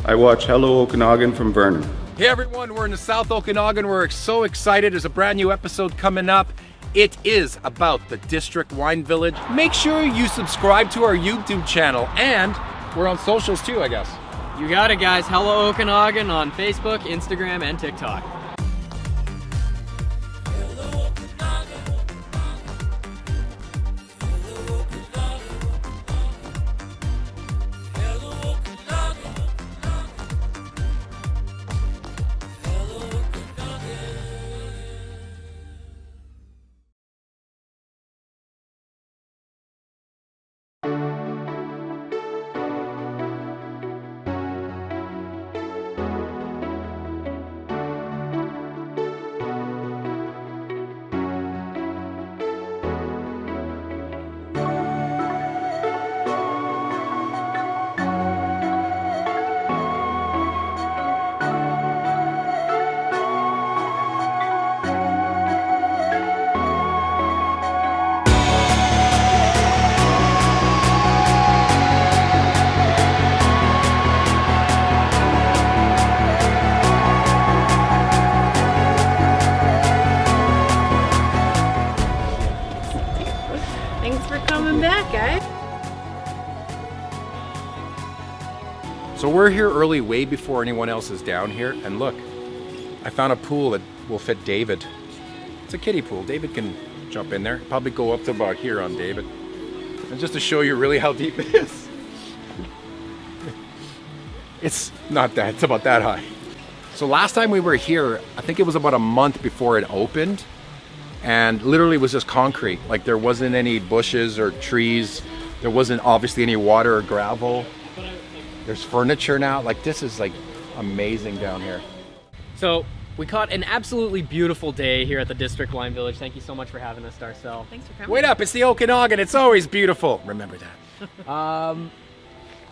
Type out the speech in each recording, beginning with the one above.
I watch Hello Okanagan from Vernon. Hey everyone, we're in the South Okanagan. We're so excited. There's a brand new episode coming up. It is about the District Wine Village. Make sure you subscribe to our YouTube channel, and we're on socials too, I guess. You got it, guys. Hello Okanagan on Facebook, Instagram, and TikTok. Thanks for coming back, guys. So we're here early, way before anyone else is down here. And look, I found a pool that will fit David. It's a kiddie pool. David can jump in there. Probably go up to about here on David. And just to show you really how deep it is. It's not that, it's about that high. So last time we were here, I think it was about a month before it opened. And literally it was just concrete. Like there wasn't any bushes or trees. There wasn't obviously any water or gravel. There's furniture now. Like this is like amazing down here. So we caught an absolutely beautiful day here at the District Wine Village. Thank you so much for having us, Darcel. Thanks for coming. Wait up, it's the Okanagan. It's always beautiful. Remember that.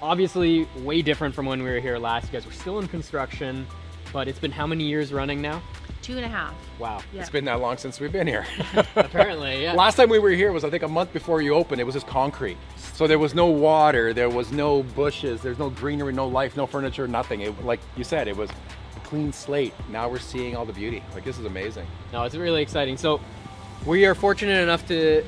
Obviously, way different from when we were here last. You guys were still in construction, but it's been how many years running now? 2.5. Wow. Yeah. It's been that long since we've been here. Apparently, yeah. Last time we were here was I think a month before you opened. It was just concrete. So there was no water, there was no bushes, there's no greenery, no life, no furniture, nothing. It, like you said, it was a clean slate. Now we're seeing all the beauty. Like this is amazing. No, it's really exciting. So we are fortunate enough to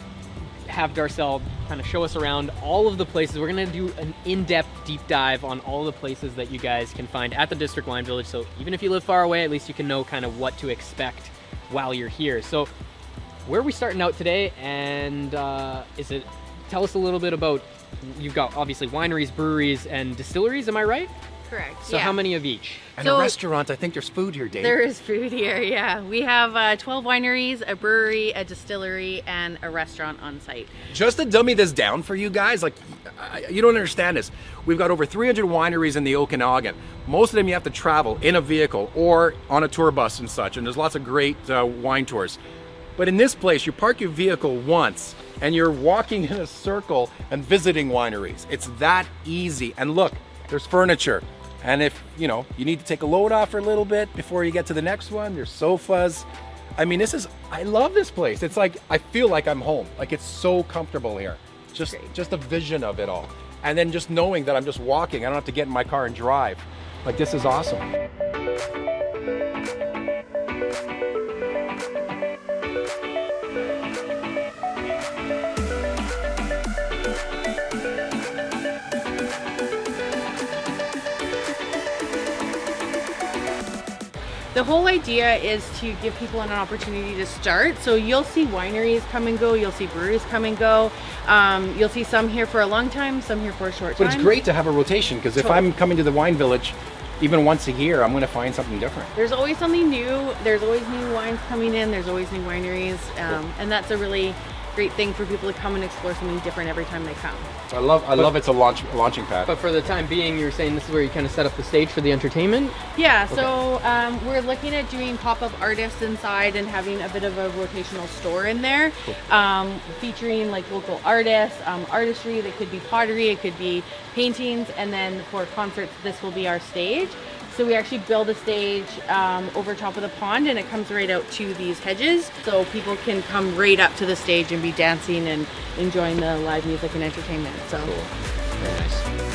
have Darcel kind of show us around all of the places. We're going to do an in-depth deep dive on all the places that you guys can find at the District Wine Village. So even if you live far away, at least you can know kind of what to expect while you're here. So where are we starting out today? And tell us a little bit about, you've got obviously wineries, breweries, and distilleries, am I right? Correct. So how many of each? And So- a restaurant, I think there's food here, Dave. There is food here, yeah. We have 12 wineries, a brewery, a distillery, and a restaurant on site. Just to dummy this down for you guys, like, you don't understand this. We've got over 300 wineries in the Okanagan. Most of them you have to travel in a vehicle or on a tour bus and such, and there's lots of great wine tours. But in this place, you park your vehicle once, and you're walking in a circle and visiting wineries. It's that easy. And look, there's furniture. And if, you know, you need to take a load off for a little bit before you get to the next one, there's sofas. I mean, I love this place. It's like, I feel like I'm home. Like it's so comfortable here. Just a vision of it all. And then just knowing that I'm just walking, I don't have to get in my car and drive. Like this is awesome. The whole idea is to give people an opportunity to start. So you'll see wineries come and go, you'll see breweries come and go. You'll see some here for a long time, some here for a short time. But it's great to have a rotation, because if I'm coming to the wine village even once a year, I'm going to find something different. There's always something new. There's always new wines coming in. There's always new wineries. And that's a really great thing for people to come and explore something different every time they come. I love it's a launching pad. But for the time being, you're saying this is where you kind of set up the stage for the entertainment? Yeah, so we're looking at doing pop-up artists inside and having a bit of a rotational store in there, featuring like local artists, artistry. That could be pottery, it could be paintings, and then for concerts, this will be our stage. So we actually build a stage over top of the pond, and it comes right out to these hedges, so people can come right up to the stage and be dancing and enjoying the live music and entertainment. So Cool. Very nice.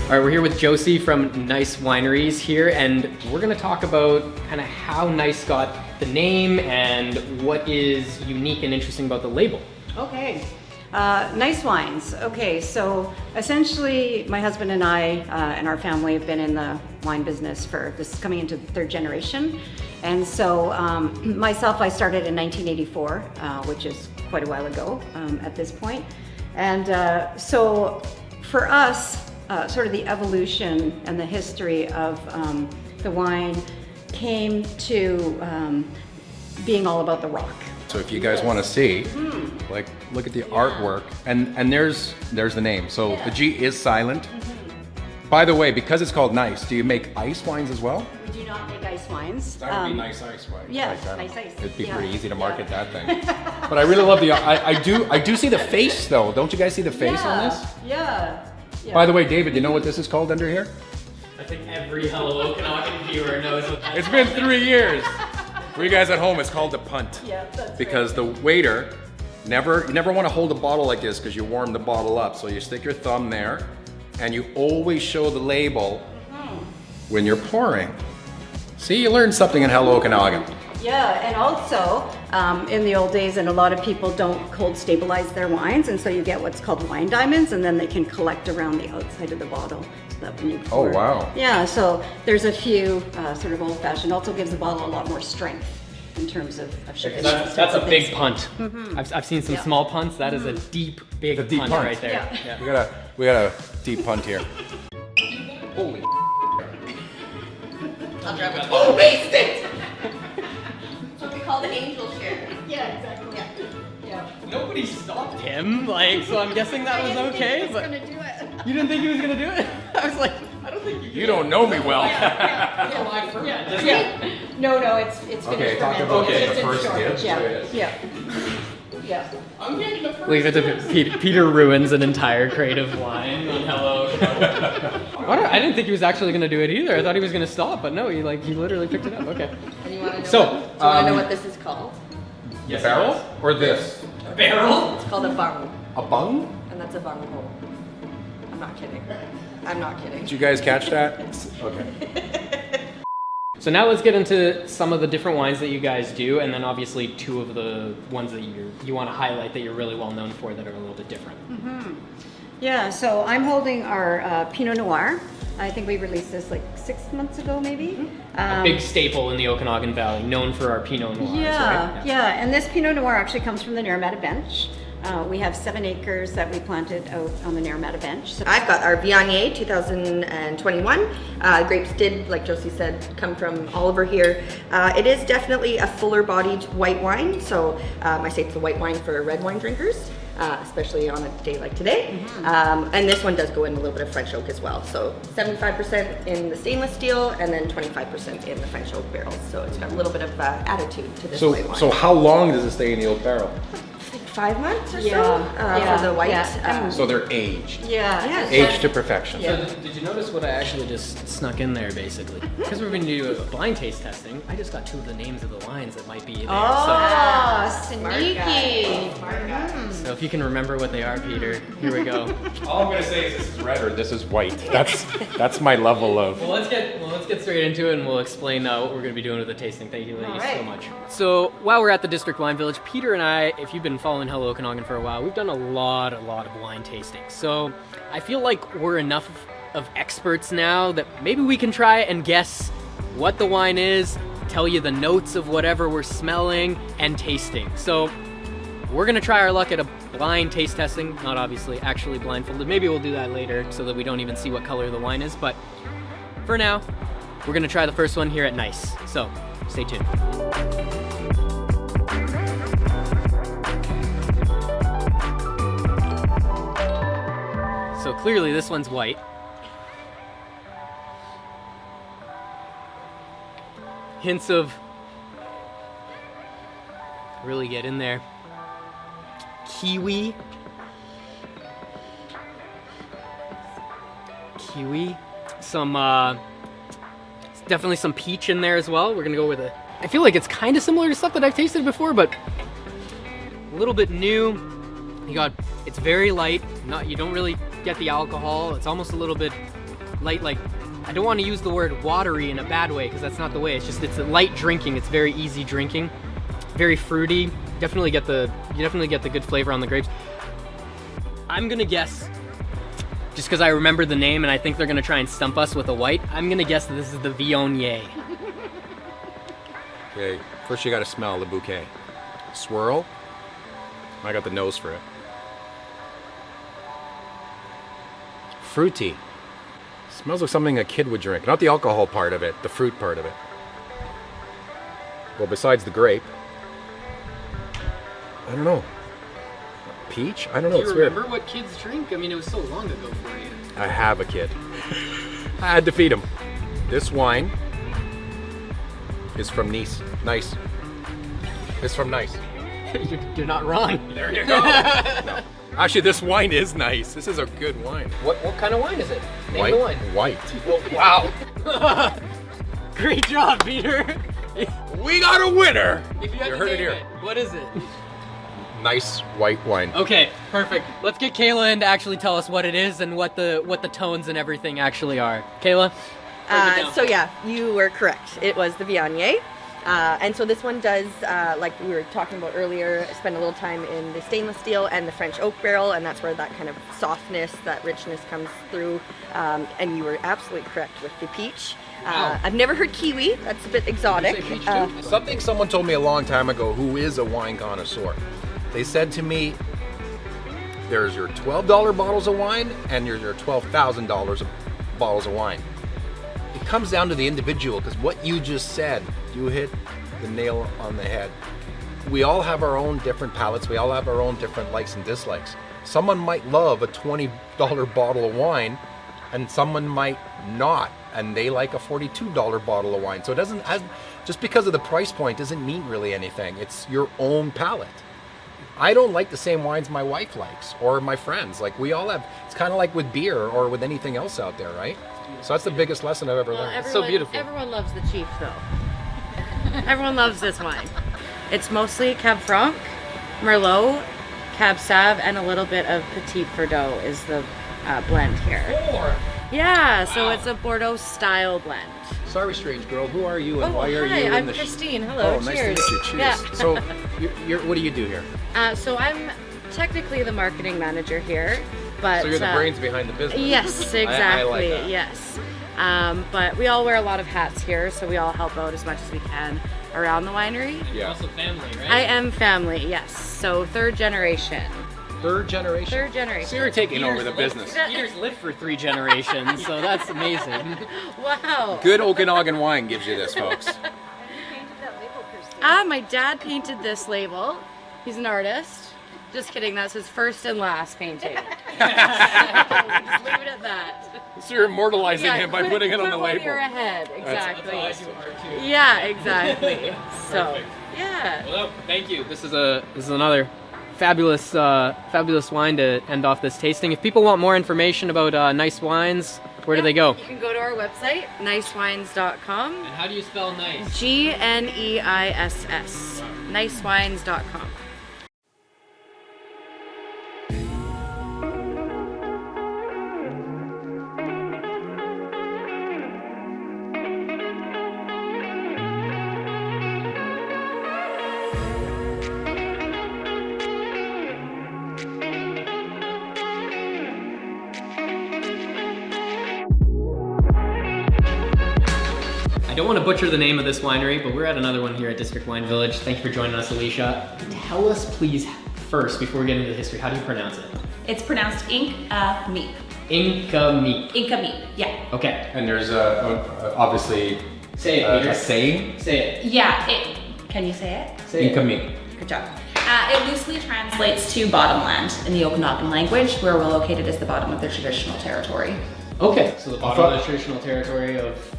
All right, we're here with Josie from Nice Wineries here, and we're gonna talk about kind of how Nice got the name and what is unique and interesting about the label. Okay. Nice Wines. Okay, so essentially my husband and I and our family have been in the wine business for, this is coming into the third generation. And so myself, I started in 1984, which is quite a while ago at this point. And so for us, sort of the evolution and the history of the wine came to being all about the rock. So if you guys want to see, like, look at the artwork, and there's the name. So the G is silent. By the way, because it's called Nice, do you make ice wines as well? We do not make ice wines. That would be nice ice wine. Yeah, like that. nice ice. It'd be Yeah. pretty easy to market that thing. But I really love the. I do see the face though. Don't you guys see the face on this? Yeah. By the way, David, you know what this is called under here? I think every Hello Okanagan viewer knows what that is. It's been 3 years. For you guys at home, it's called the punt. Yeah, that's Because the waiter you never want to hold a bottle like this because you warm the bottle up. So you stick your thumb there, and you always show the label when you're pouring. See, you learned something in Hello Okanagan. Yeah, and also in the old days, and a lot of people don't cold stabilize their wines, and so you get what's called wine diamonds, and then they can collect around the outside of the bottle. So that when you pour. Oh, wow. Yeah, so there's a few sort of old-fashioned. Also gives the bottle a lot more strength in terms of shipping. That's a big punt. I've seen some small punts. That is a deep, big deep punt punt. right there. Yeah. We got a deep punt here. Holy. Oh, waste it! That's what we call the angel share. Yeah, exactly. Yeah. Nobody stopped him, like, so I'm guessing that was okay. But Gonna do it. you didn't think he was gonna do it? I was like, I don't think You don't know me well. No, it's finished. Okay, talk fermented. about It's the in first storage. dip. Yeah. Leave it to Peter ruins an entire crate of wine on Hello. I didn't think he was actually gonna do it either. I thought he was gonna stop, but no, he literally picked it up. Okay. And you want to know, So, do you want to know what this is called? Yes, Barrel or this? barrel. It's called a bung, A bung? and that's a bung hole. I'm not kidding. I'm not kidding. Did you guys catch that? Okay. So now let's get into some of the different wines that you guys do, and then obviously two of the ones that you want to highlight that you're really well known for that are a little bit different. Yeah, so I'm holding our Pinot Noir. I think we released this like 6 months ago, maybe. A big staple in the Okanagan Valley, known for our Pinot Noirs, right? Yeah, and this Pinot Noir actually comes from the Naramata Bench. We have 7 acres that we planted out on the Naramata Bench. So I've got our Viognier 2021. Grapes did, like Josie said, come from all over here. It is definitely a fuller bodied white wine. So I say it's a white wine for red wine drinkers, especially on a day like today. And this one does go in a little bit of French oak as well. So 75% in the stainless steel and then 25% in the French oak barrels. So it's got a little bit of attitude to this white wine. So how long does it stay in the oak barrel? Like 5 months or Yeah, so for the white. yeah. So they're aged. yeah, Aged to perfection. So did you notice what I actually just snuck in there, basically? Because we're going to do a blind taste testing, I just got 2 of the names of the wines that might be there. Oh, Smart sneaky. guy. Smart guy. So if you can remember what they are, Peter, here we go. All I'm gonna say is this is red or this is white. That's my level of. Well, let's get straight into it, and we'll explain what we're going to be doing with the tasting. Thank you, ladies, right. so much. So while we're at the District Wine Village, Peter and I, if you've been following Hello Okanagan for a while, we've done a lot of wine tasting. So I feel like we're enough of experts now that maybe we can try and guess what the wine is, tell you the notes of whatever we're smelling and tasting. So we're gonna try our luck at a blind taste testing, not obviously actually blindfolded. Maybe we'll do that later so that we don't even see what color the wine is, but for now, we're gonna try the first one here at Nice. So stay tuned. So clearly this one's white. Hints of, really get in there, kiwi, some definitely some peach in there as well. We're gonna go with I feel like it's kind of similar to stuff that I've tasted before, but a little bit new. It's very light, you don't really get the alcohol. It's almost a little bit Light, like, I don't want to use the word watery in a bad way because that's not the way. It's just, it's a light drinking. It's very easy drinking, very fruity. You definitely get the good flavor on the grapes. I'm gonna guess, just because I remember the name and I think they're gonna try and stump us with a white, I'm gonna guess that this is the Viognier. Okay, first you gotta smell the bouquet. Swirl. I got the nose for it. Fruity. Smells like something a kid would drink. Not the alcohol part of it, the fruit part of it. Well, besides the grape, I don't know. Peach? I don't know. Do It's you weird. remember what kids drink? I mean, it was so long ago for you. I have a kid. I had to feed him. This wine is from Nice. Nice. It's from Nice. You're not wrong. There you go. No. Actually, this wine is nice. This is a good wine. What kind of wine is it? Name White. the wine. White. Oh, wow. Great job, Peter. We got a winner. If you had You to heard it name here. what is it? Nice white wine. Okay, perfect. Let's get Kayla in to actually tell us what it is and what the tones and everything actually are. Kayla? break it down. So yeah, you were correct. It was the Viognier. And so this one does, like we were talking about earlier, spend a little time in the stainless steel and the French oak barrel, and that's where that kind of softness, that richness comes through. And you were absolutely correct with the peach. Wow. I've never heard kiwi. That's a bit exotic. Did you say peach too? Something someone told me a long time ago who is a wine connoisseur. They said to me, there's your $12 bottles of wine and there's your $12,000 of bottles of wine. It comes down to the individual, because what you just said, you hit the nail on the head. We all have our own different palates. We all have our own different likes and dislikes. Someone might love a $20 bottle of wine and someone might not, and they like a $42 bottle of wine. So it doesn't, just because of the price point doesn't mean really anything. It's your own palate. I don't like the same wines my wife likes or my friends. Like, we all have, it's kind of like with beer or with anything else out there, right? So that's the biggest lesson I've ever learned. so beautiful. Everyone loves the Chief, though. Everyone loves this wine. It's mostly Cab Franc, Merlot, Cab Sauv, and a little bit of Petit Verdot is the blend here. Yeah, so it's a Bordeaux style blend. Sorry, strange girl. Who are you and why are hi, you in I'm the Christine. Hello, Oh, nice cheers. to meet you. Cheers. Yeah. So, what do you do here? So I'm technically the marketing manager here, but So you're the brains behind the business. Yes, exactly. I like that. Yes. But we all wear a lot of hats here, so we all help out as much as we can around the winery. You're Yeah. also family, right? I am family, yes. So third generation. Third generation. Third generation. So you're taking over Peter's the lived- business. Peter's lived for 3 generations, so that's amazing. Wow. Good Okanagan wine gives you this, folks. My dad painted this label. He's an artist. Just kidding, that's his first and last painting. Just leave it at that. So you're immortalizing him by put- putting it on put the one label. year ahead, That's exactly. how I do art too. Yeah, exactly. So, Perfect. yeah. Well, thank you. This is another fabulous fabulous wine to end off this tasting. If people want more information about nice wines, where do they go? You can go to our website, nicewines.com. And how do you spell nice? GNEISS. Nicewines.com. I don't want to butcher the name of this winery, but we're at another one here at District Wine Village. Thank you for joining us, Alicia. Tell us, please, first, before we get into the history, how do you pronounce it? It's pronounced Inca-Meat. Inca-Meat. Inca-Meat, yeah. Okay. And there's obviously Say it, Peter. a saying. Say it. Yeah, can you say it? Say it. Income. Good job. It loosely translates to bottomland in the Okanagan language, where we're located as the bottom of the traditional territory. Okay, so the bottom of the traditional territory of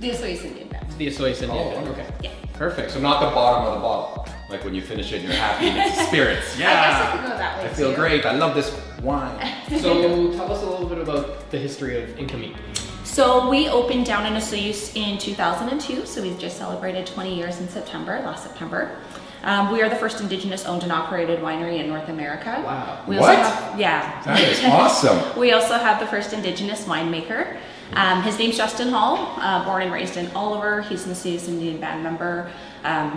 The Osoyoos Indian Band. the Osoyoos Indian Band. wonderful. Okay. Yeah. Perfect. So not the bottom of the bottle. Like when you finish it and you're happy and it's spirits. I guess it could go that way I feel too. great. I love this wine. So tell us a little bit about the history of Inca Meat. So we opened down in Osoyoos in 2002, so we just celebrated 20 years in September, last September. We are the first Indigenous owned and operated winery in North America. Wow. We What? Also have, yeah. That is awesome. We also have the first Indigenous winemaker. His name's Justin Hall, born and raised in Oliver. He's an Associated Indian band member.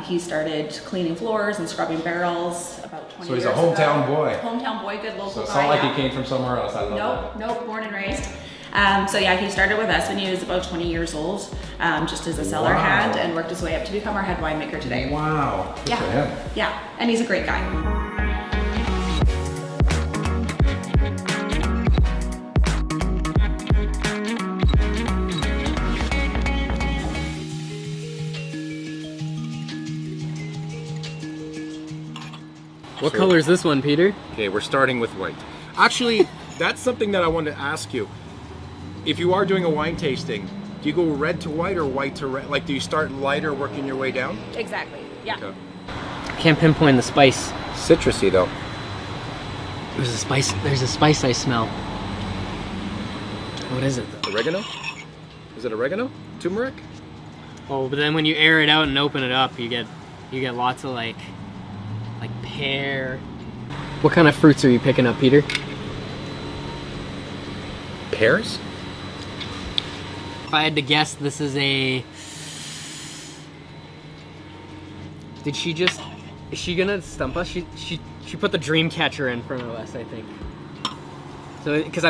He started cleaning floors and scrubbing barrels about 20 So he's years a hometown ago. boy. Hometown boy, good local So it's guy. not like yeah. he came from somewhere else. I love Nope, born and raised. So yeah, he started with us when he was about 20 years old, just as a cellar Wow. hand, and worked his way up to become our head winemaker that. today. Wow. Good for him. Yeah, and he's a great guy. What color is this one, Peter? Okay, we're starting with white. Actually, that's something that I wanted to ask you. If you are doing a wine tasting, do you go red to white or white to red? Like, do you start lighter, working your way down? Exactly, yeah. Okay. I can't pinpoint the spice. Citrusy though. There's a spice. There's a spice I smell. What is it though? Oregano? Is it oregano? Turmeric? Oh, but then when you air it out and open it up, you get lots of like pear. What kind of fruits are you picking up, Peter? Pears? If I had to guess, this is a. Did she just? Is she gonna stump us? She put the dream catcher in front of us, I think. So, because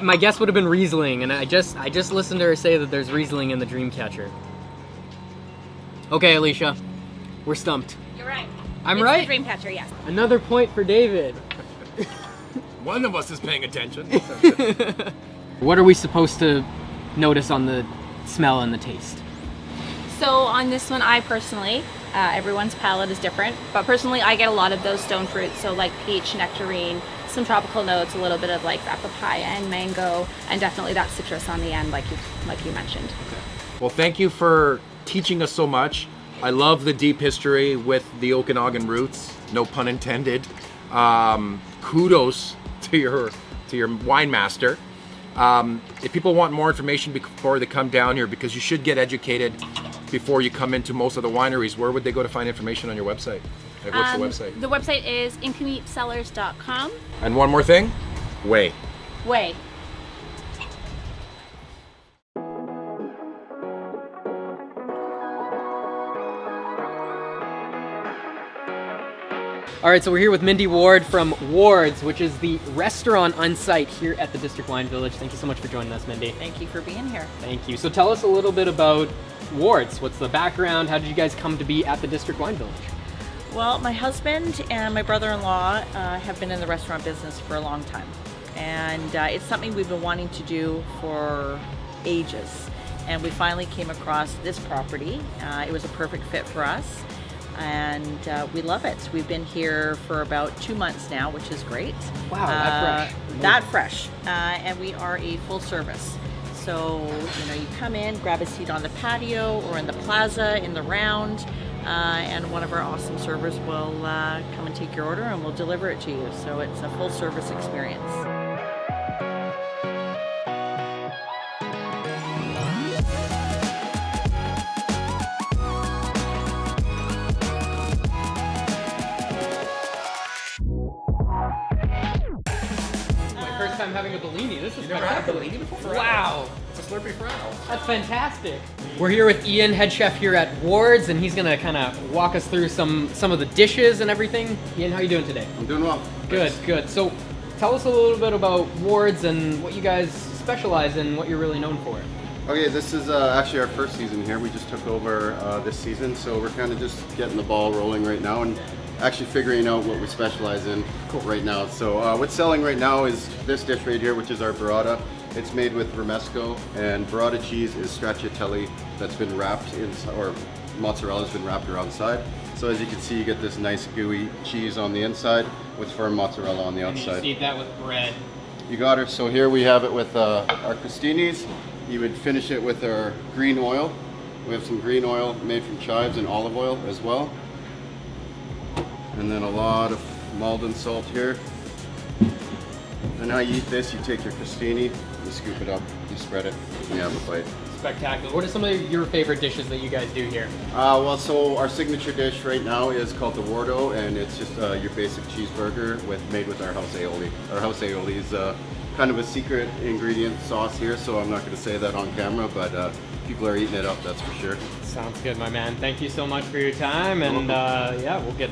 my guess would have been Riesling, and I just listened to her say that there's Riesling in the dream catcher. Okay, Alicia, we're stumped. You're right. I'm It's right. the dream catcher, yes. Another point for David. One of us is paying attention. What are we supposed to notice on the smell and the taste? So on this one, I personally, everyone's palate is different, but personally I get a lot of those stone fruits, so like peach, nectarine, some tropical notes, a little bit of like that papaya and mango, and definitely that citrus on the end, like you mentioned. Well, thank you for teaching us so much. I love the deep history with the Okanagan roots, no pun intended. Kudos to your wine master. If people want more information before they come down here, because you should get educated before you come into most of the wineries, where would they go to find information on your website? Like, what's the website? The website is incognitcellars.com. And one more thing, Way. Way. All right, so we're here with Mindy Ward from Ward's, which is the restaurant on site here at the District Wine Village. Thank you so much for joining us, Mindy. Thank you for being here. Thank you. So tell us a little bit about Ward's. What's the background? How did you guys come to be at the District Wine Village? Well, my husband and my brother-in-law have been in the restaurant business for a long time. And it's something we've been wanting to do for ages. And we finally came across this property. It was a perfect fit for us. And we love it. We've been here for about 2 months now, which is great. Wow, that fresh. That fresh. And we are a full service. So, you come in, grab a seat on the patio or in the plaza, in the round, and one of our awesome servers will come and take your order and we'll deliver it to you. So it's a full service experience. First time having a Bellini. This is You never had a Bellini before? Wow, It's a Slurpee Ferraro. that's fantastic. We're here with Ian, head chef here at Ward's, and he's gonna kind of walk us through some of the dishes and everything. Ian, how are you doing today? I'm doing well. Good, good. So tell us a little bit about Ward's and what you guys specialize in, what you're really known for. Okay, this is actually our first season here. We just took over this season, so we're kind of just getting the ball rolling right now and actually figuring out what we specialize in right now. So what's selling right now is this dish right here, which is our burrata. It's made with romesco, and burrata cheese is stracciatella that's been wrapped in, or mozzarella's been wrapped around side. So as you can see, you get this nice gooey cheese on the inside with firm mozzarella on the And you just outside. eat that with bread. You got her. So here we have it with our crostinis. You would finish it with our green oil. We have some green oil made from chives and olive oil as well. And then a lot of Malden salt here. And how you eat this, you take your crostini, you scoop it up, you spread it, and you have a bite. Spectacular. What are some of your favorite dishes that you guys do here? Well, so our signature dish right now is called the Wardo, and it's just your basic cheeseburger made with our house aioli. Our house aioli is kind of a secret ingredient sauce here, so I'm not going to say that on camera, but people are eating it up, that's for sure. Sounds good, my man. Thank you so much for your time, and yeah, we'll get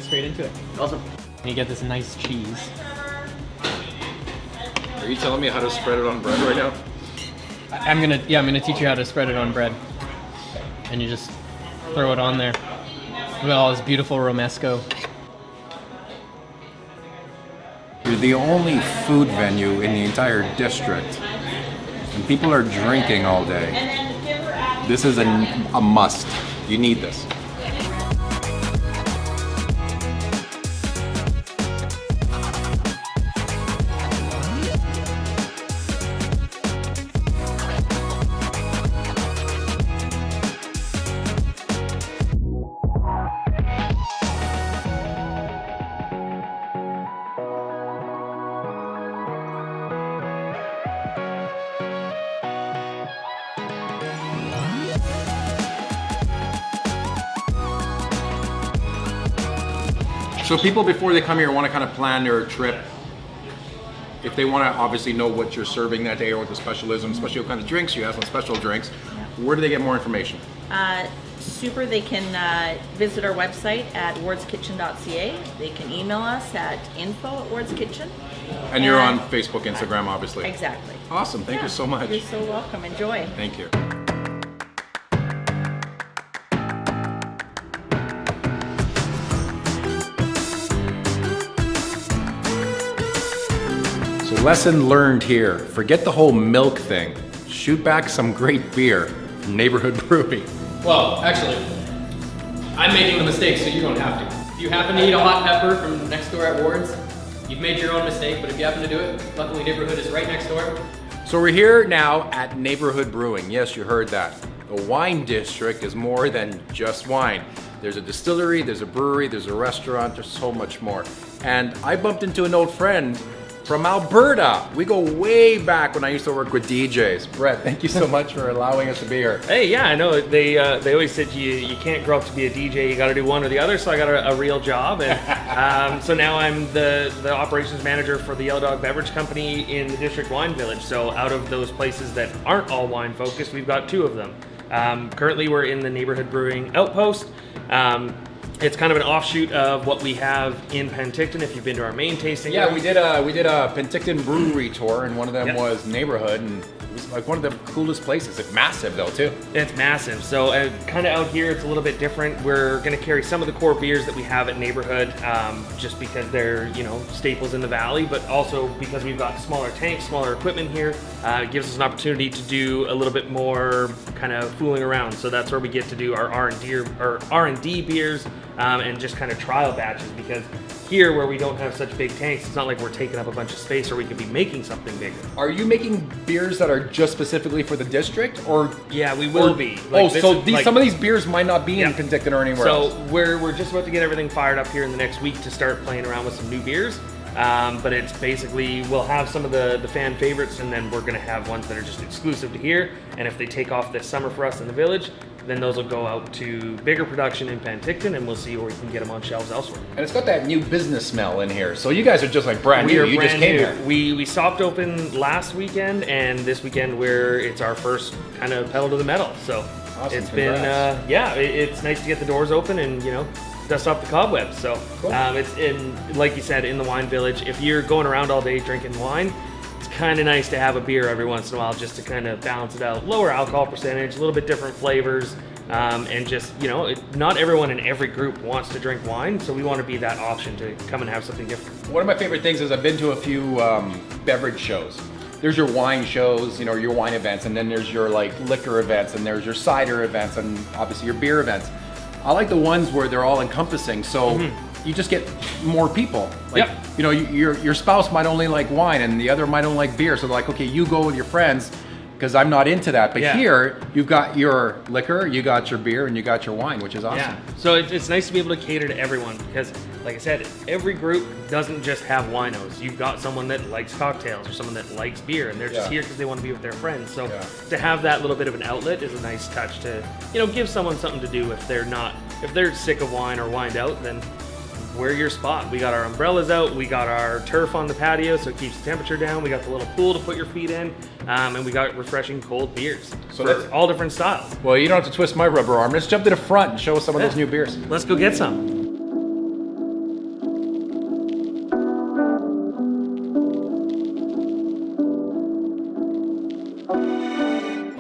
straight into it. Awesome. And you get this nice cheese. Are you telling me how to spread it on bread right now? I'm gonna teach you how to spread it on bread, and you just throw it on there. Look at all this beautiful romesco. You're the only food venue in the entire district, and people are drinking all day. This is a must. You need this. So people, before they come here, want to kind of plan their trip. If they want to obviously know what you're serving that day or what the special is, and especially what kind of drinks you have, some special drinks, where do they get more information? Super, they can visit our website at wardskitchen.ca. They can email us at info@wardskitchen. And you're on Facebook, Instagram, obviously. Exactly. Awesome, thank you so much. You're so welcome, enjoy. Thank you. So lesson learned here, forget the whole milk thing. Shoot back some great beer from Neighborhood Brewing. Well, actually, I'm making the mistake, so you don't have to. If you happen to eat a hot pepper from next door at Ward's, you've made your own mistake, but if you happen to do it, luckily Neighborhood is right next door. So we're here now at Neighborhood Brewing. Yes, you heard that. The wine district is more than just wine. There's a distillery, there's a brewery, there's a restaurant, there's so much more. And I bumped into an old friend from Alberta. We go way back when I used to work with DJs. Brett, thank you so much for allowing us to be here. Hey, yeah, I know. They always said you can't grow up to be a DJ. You got to do one or the other. So I got a real job, and so now I'm the operations manager for the Yellow Dog Beverage Company in the District Wine Village. So out of those places that aren't all wine focused, we've got two of them. Currently, we're in the Neighborhood Brewing Outpost. It's kind of an offshoot of what we have in Penticton. If you've been to our main tasting, Yeah, room. we did a Penticton brewery tour, and one of them Yep. was Neighborhood, and it was like one of the coolest places. It's massive though too. It's massive. So kind of out here, it's a little bit different. We're going to carry some of the core beers that we have at Neighborhood, just because they're staples in the valley, but also because we've got smaller tanks, smaller equipment here. It gives us an opportunity to do a little bit more kind of fooling around. So that's where we get to do our R&D beers and just kind of trial batches, because here where we don't have such big tanks, it's not like we're taking up a bunch of space, or we could be making something bigger. Are you making beers that are just specifically for the district, or? Yeah, we will be. Some of these beers might not be in Penticton or anywhere else. So we're just about to get everything fired up here in the next week to start playing around with some new beers. But it's basically, we'll have some of the fan favorites, and then we're going to have ones that are just exclusive to here. And if they take off this summer for us in the village, then those will go out to bigger production in Penticton, and we'll see where we can get them on shelves elsewhere. And it's got that new business smell in here. So you guys are just like brand new. You just came here. We soft opened last weekend, and this weekend it's our first kind of pedal to the metal. So Awesome, it's been it's nice to get the doors open and dust off the cobwebs. So Cool. It's like you said, in the wine village. If you're going around all day drinking wine, it's kind of nice to have a beer every once in a while, just to kind of balance it out. Lower alcohol percentage, a little bit different flavors, and just not everyone in every group wants to drink wine, so we want to be that option to come and have something different. One of my favorite things is I've been to a few beverage shows. There's your wine shows, your wine events, and then there's your like liquor events, and there's your cider events, and obviously your beer events. I like the ones where they're all encompassing, so you just get more people. Like, your spouse might only like wine, and the other might only like beer. So they're like, okay, you go with your friends, because I'm not into that. But Yeah. here, you've got your liquor, you got your beer, and you got your wine, which is awesome. Yeah. So it's nice to be able to cater to everyone because, like I said, every group doesn't just have winos. You've got someone that likes cocktails or someone that likes beer, and they're just here because they want to be with their friends. So to have that little bit of an outlet is a nice touch to, give someone something to do if they're sick of wine or wined out, then we're your spot. We got our umbrellas out, we got our turf on the patio so it keeps the temperature down, we got the little pool to put your feet in, and we got refreshing cold beers. So that's all different styles. Well, you don't have to twist my rubber arm. Let's jump to the front and show us some of those new beers. Let's go get some.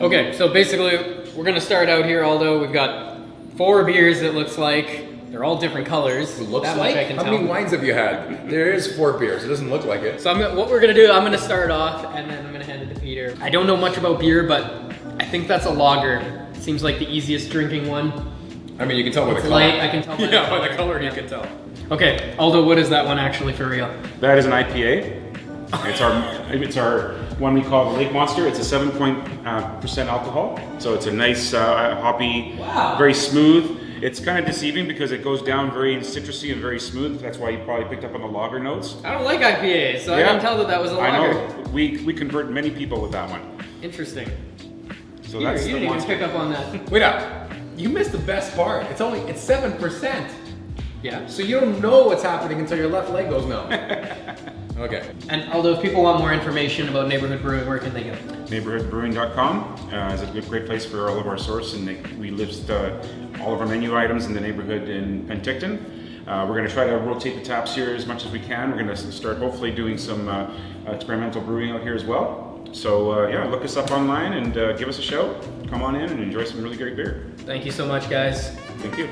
Okay, so basically we're gonna start out here, Aldo. We've got 4 beers, it looks like. They're all different colors. It looks that like? much I can How tell. many wines have you had? There is 4 beers. It doesn't look like it. So what we're gonna do, I'm gonna start off and then I'm gonna hand it to Peter. I don't know much about beer, but I think that's a lager. Seems like the easiest drinking one. I mean, you can tell by the It's color. light, I can tell by Yeah, by the color you can tell. Okay, Aldo, what is that one actually for real? That is an IPA. It's our one we call the Lake Monster. It's a 7% alcohol, so it's a nice hoppy, very smooth. It's kind of deceiving because it goes down very citrusy and very smooth. That's why you probably picked up on the lager notes. I don't like IPAs, so I didn't tell that was a lager. I know. We convert many people with that one. Interesting. So Peter, that's you the didn't even Monster. pick up on that. Wait up. You missed the best part. It's 7%. Yeah. So you don't know what's happening until your left leg goes numb. Okay. And although if people want more information about Neighborhood Brewing, where can they go? Neighborhoodbrewing.com is a great place for all of our source, and we list all of our menu items in the neighborhood in Penticton. We're going to try to rotate the taps here as much as we can. We're going to start hopefully doing some experimental brewing out here as well. So yeah, look us up online and give us a shout. Come on in and enjoy some really great beer. Thank you so much, guys. Thank you.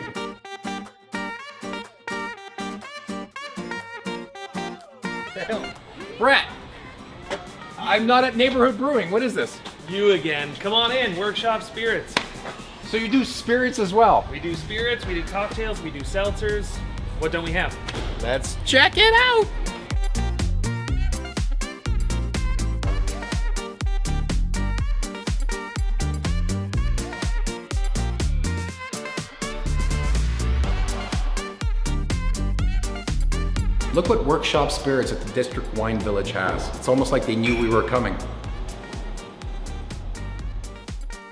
Brett, I'm not at Neighborhood Brewing. What is this? You again. Come on in, Workshop Spirits. So you do spirits as well? We do spirits, we do cocktails, we do seltzers. What don't we have? Let's check it out. Look what Workshop Spirits at the District Wine Village has. It's almost like they knew we were coming.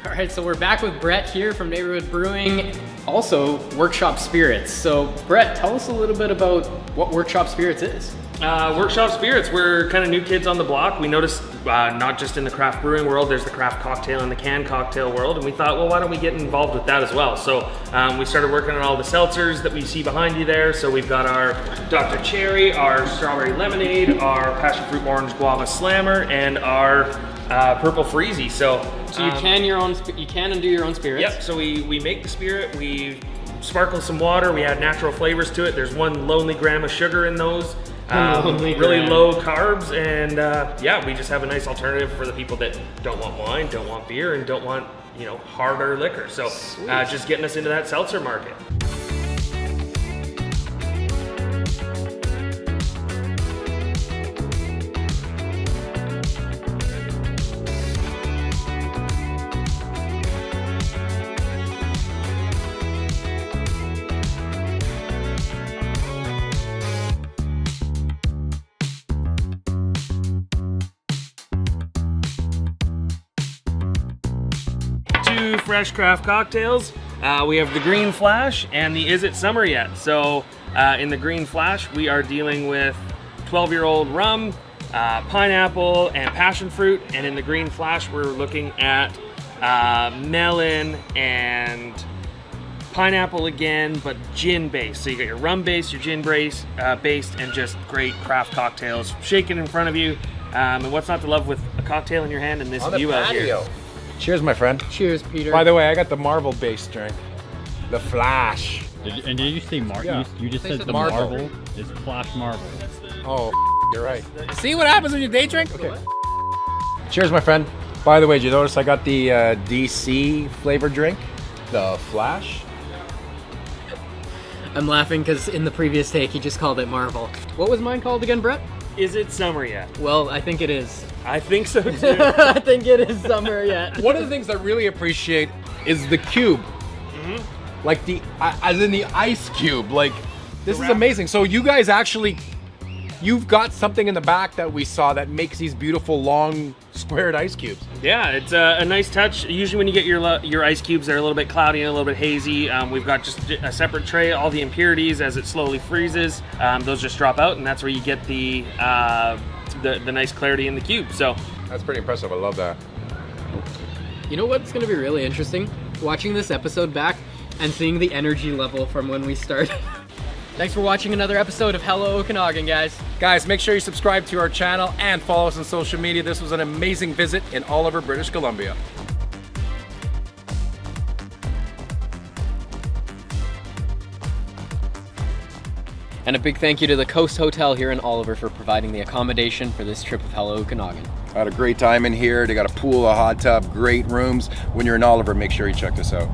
All right, so we're back with Brett here from Neighborhood Brewing, also Workshop Spirits. So Brett, tell us a little bit about what Workshop Spirits is. Workshop Spirits, we're kind of new kids on the block. We noticed not just in the craft brewing world, there's the craft cocktail and the canned cocktail world, and we thought, well, why don't we get involved with that as well? So we started working on all the seltzers that we see behind you there. So we've got our Dr. Cherry, our Strawberry Lemonade, our Passion Fruit Orange Guava Slammer, and our Purple Freezy. So you can you can and do your own spirits. Yep, so we make the spirit, we sparkle some water, we add natural flavors to it. There's 1 lonely gram of sugar in those. Really low carbs, and yeah, we just have a nice alternative for the people that don't want wine, don't want beer, and don't want, harder liquor. So just getting us into that seltzer market. Two fresh craft cocktails. We have the Green Flash and the Is It Summer Yet? So in the Green Flash, we are dealing with 12-year-old rum, pineapple, and passion fruit. And in the Green Flash, we're looking at melon and pineapple again, but gin based. So you got your rum based, your gin based, and just great craft cocktails shaken in front of you. And what's not to love with a cocktail in your hand and this view out here? Cheers, my friend. Cheers, Peter. By the way, I got the Marvel-based drink. The Flash. Did you say Marvel? Yeah. You just said the Marvel. Marvel. It's Flash Marvel. Oh, you're right. See what happens when you day drink? Okay. Cheers, my friend. By the way, did you notice I got the DC flavored drink? The Flash. I'm laughing because in the previous take he just called it Marvel. What was mine called again, Brett? Is it summer yet? Well, I think it is. I think so too. I think it is summer yet. One of the things I really appreciate is the cube. Like as in the ice cube. Like, this is amazing. So you guys actually, you've got something in the back that we saw that makes these beautiful long squared ice cubes. Yeah, it's a nice touch. Usually when you get your ice cubes, they're a little bit cloudy and a little bit hazy. We've got just a separate tray. All the impurities, as it slowly freezes, those just drop out, and that's where you get the nice clarity in the cube. So That's pretty impressive. I love that. You know what's going to be really interesting? Watching this episode back and seeing the energy level from when we started. Thanks for watching another episode of Hello Okanagan, guys. Guys, make sure you subscribe to our channel and follow us on social media. This was an amazing visit in Oliver, British Columbia. And a big thank you to the Coast Hotel here in Oliver for providing the accommodation for this trip of Hello Okanagan. I had a great time in here. They got a pool, a hot tub, great rooms. When you're in Oliver, make sure you check this out.